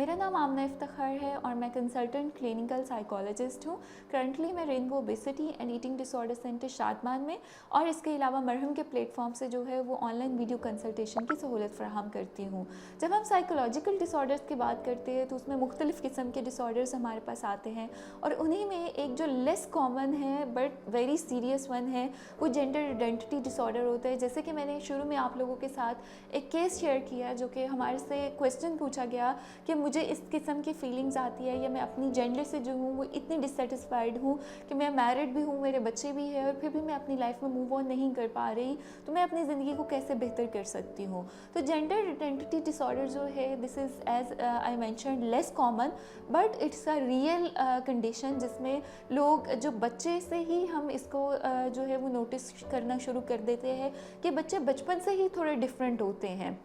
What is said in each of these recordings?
मेरा नाम आमना इफ्तिखार है और मैं कंसल्टेंट क्लिनिकल साइकोलॉजिस्ट हूँ। करंटली मैं rainbow obesity and eating disorder centre Shadman में और इसके अलावा मरहम के प्लेटफॉर्म से जो है वो ऑनलाइन वीडियो कंसल्टेशन की सहूलत फराहम करती हूँ। जब हम साइकोलॉजिकल डिसऑर्डर्स की बात करते हैं तो उसमें मुख्तलिफ़ किस्म के डिसऑर्डर्स हमारे पास आते हैं और उन्हीं में एक जो लेस कॉमन है बट वेरी सीरियस वन है वो जेंडर आइडेंटिटी डिसऑर्डर होता है। जैसे कि मैंने शुरू में आप लोगों के साथ एक केस शेयर किया जो कि हमारे से क्वेश्चन पूछा गया कि मुझे इस किस्म की फीलिंग्स आती है या मैं अपनी जेंडर से जो हूँ वो इतनी डिससेटिस्फाइड हूँ कि मैं मैरिड भी हूँ, मेरे बच्चे भी हैं और फिर भी मैं अपनी लाइफ में मूव ऑन नहीं कर पा रही, तो मैं अपनी ज़िंदगी को कैसे बेहतर कर सकती हूँ। तो जेंडर आइडेंटिटी डिसऑर्डर जो है this is as I mentioned less common but it's a real condition जिसमें लोग जो बच्चे से ही हम इसको जो है वो नोटिस करना शुरू कर देते हैं कि बच्चे बचपन से ही थोड़े डिफरेंट होते हैं।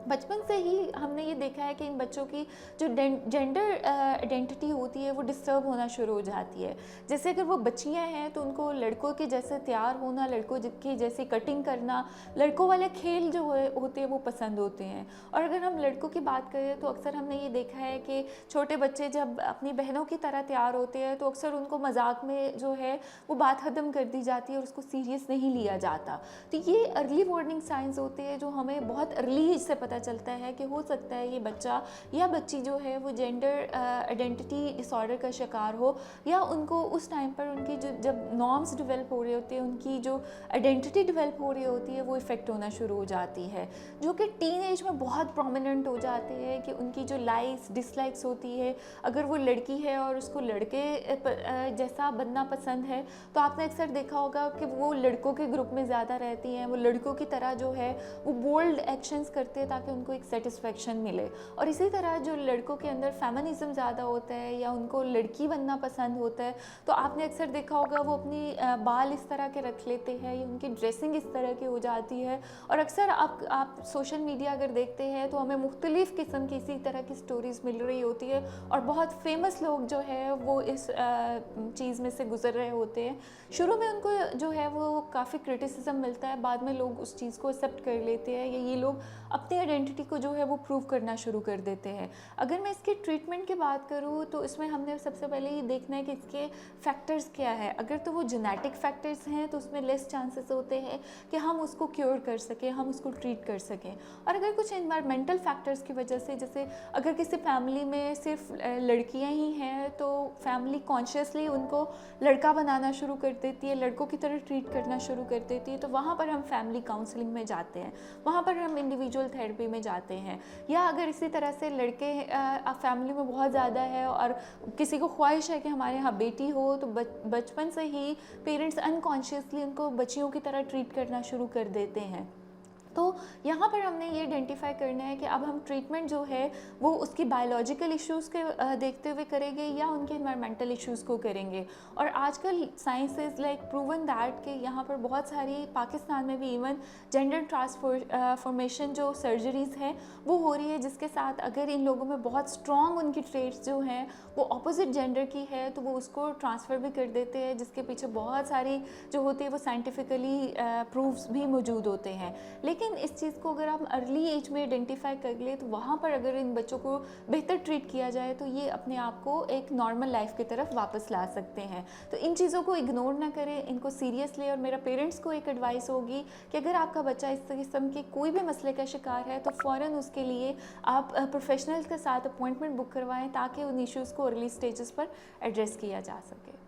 बचपन से ही हमने ये देखा है कि इन बच्चों की जो जेंडर आइडेंटिटी होती है वो डिस्टर्ब होना शुरू हो जाती है। जैसे अगर वो बच्चियां हैं तो उनको लड़कों के जैसे तैयार होना, लड़कों की जैसी कटिंग करना, लड़कों वाले खेल जो होते हैं वो पसंद होते हैं। और अगर हम लड़कों की बात करें तो अक्सर हमने ये देखा है कि छोटे बच्चे जब अपनी बहनों की तरह तैयार होते हैं तो अक्सर उनको मजाक में जो है वो बात ख़त्म कर दी जाती है और उसको सीरियस नहीं लिया जाता। तो ये अर्ली वार्निंग साइंस होते हैं जो हमें बहुत अर्ली से पता चलता है कि हो सकता है ये बच्चा या बच्ची जो है वो जेंडर आइडेंटिटी डिसऑर्डर का शिकार हो या उनको उस टाइम पर उनकी जो जब नॉर्म्स डेवलप हो रहे होते हैं, उनकी जो आइडेंटिटी डेवलप हो रही होती है वो इफ़ेक्ट होना शुरू हो जाती है, जो कि टीन एज में बहुत प्रोमिनेंट हो जाती है कि उनकी जो लाइक्स डिसलाइक्स होती है। अगर वो लड़की है और उसको लड़के जैसा बनना पसंद है तो आपने अक्सर देखा होगा कि वो लड़कों के ग्रुप में ज़्यादा रहती हैं, वो लड़कों की तरह जो है वो बोल्ड एक्शंस करते हैं ताकि उनको एक सेटिस्फेक्शन मिले। और इसी तरह जो लड़कों के अंदर फेमिनिज्म ज़्यादा होता है या उनको लड़की बनना पसंद होता है तो आपने अक्सर देखा होगा वो अपनी बाल इस तरह के रख लेते हैं या उनकी ड्रेसिंग इस तरह की हो जाती है। और अक्सर आप सोशल मीडिया अगर देखते हैं तो हमें मुख्तलिफ़ किस्म की इसी तरह की स्टोरीज़ मिल रही होती है और बहुत फेमस लोग जो है वो इस चीज़ में से गुजर रहे होते हैं। शुरू में उनको जो है वो काफ़ी क्रिटिसिज्म मिलता है, बाद में लोग उस चीज़ को एक्सेप्ट कर लेते हैं या ये लोग अपनी आइडेंटिटी को जो है वो प्रूव करना शुरू कर देते हैं। अगर मैं इसके ट्रीटमेंट की बात करूँ तो इसमें हमने सबसे पहले ये देखना है कि इसके फैक्टर्स क्या है। अगर तो वो जेनेटिक फैक्टर्स हैं तो उसमें लेस चांसेस होते हैं कि हम उसको क्योर कर सकें, हम उसको ट्रीट कर सकें। और अगर कुछ एनवायरमेंटल फैक्टर्स की वजह से, जैसे अगर किसी फैमिली में सिर्फ लड़कियाँ ही हैं तो फैमिली कॉन्शियसली उनको लड़का बनाना शुरू कर देती है, लड़कों की तरह ट्रीट करना शुरू कर देती है, तो वहाँ पर हम फैमिली काउंसलिंग में जाते हैं, वहाँ पर हम इंडिविजुअल थेरेपी में जाते हैं। या अगर इसी तरह से लड़के फैमिली में बहुत ज़्यादा है और किसी को ख्वाहिश है कि हमारे यहाँ बेटी हो तो बचपन से ही पेरेंट्स अनकॉन्शियसली उनको बच्चियों की तरह ट्रीट करना शुरू कर देते हैं। तो यहाँ पर हमने ये आइडेंटिफाई करना है कि अब हम ट्रीटमेंट जो है वो उसकी बायोलॉजिकल इश्यूज़ के देखते हुए करेंगे या उनके एनवायरमेंटल इश्यूज़ को करेंगे। और आजकल science is like proven that कि यहाँ पर बहुत सारी पाकिस्तान में भी इवन जेंडर ट्रांसफॉर्मेशन जो सर्जरीज़ हैं वो हो रही है, जिसके साथ अगर इन लोगों में बहुत स्ट्रॉन्ग उनकी ट्रेट्स जो हैं वो अपोजिट जेंडर की है तो वो उसको ट्रांसफ़र भी कर देते हैं, जिसके पीछे बहुत सारी जो होती है वो साइंटिफिकली प्रूफ्स भी मौजूद होते हैं। लेकिन इस चीज़ को अगर हम अर्ली एज में आइडेंटिफाई कर ले तो वहाँ पर अगर इन बच्चों को बेहतर ट्रीट किया जाए तो ये अपने आप को एक नॉर्मल लाइफ की तरफ वापस ला सकते हैं। तो इन चीज़ों को इग्नोर ना करें, इनको सीरियस लें। और मेरा पेरेंट्स को एक एडवाइस होगी कि अगर आपका बच्चा इस किस्म के कोई भी मसले का शिकार है तो फ़ौरन उसके लिए आप प्रोफेशनल्स के साथ अपॉइंटमेंट बुक करवाएं ताकि उन इश्यूज़ को अर्ली स्टेजेस पर एड्रेस किया जा सके।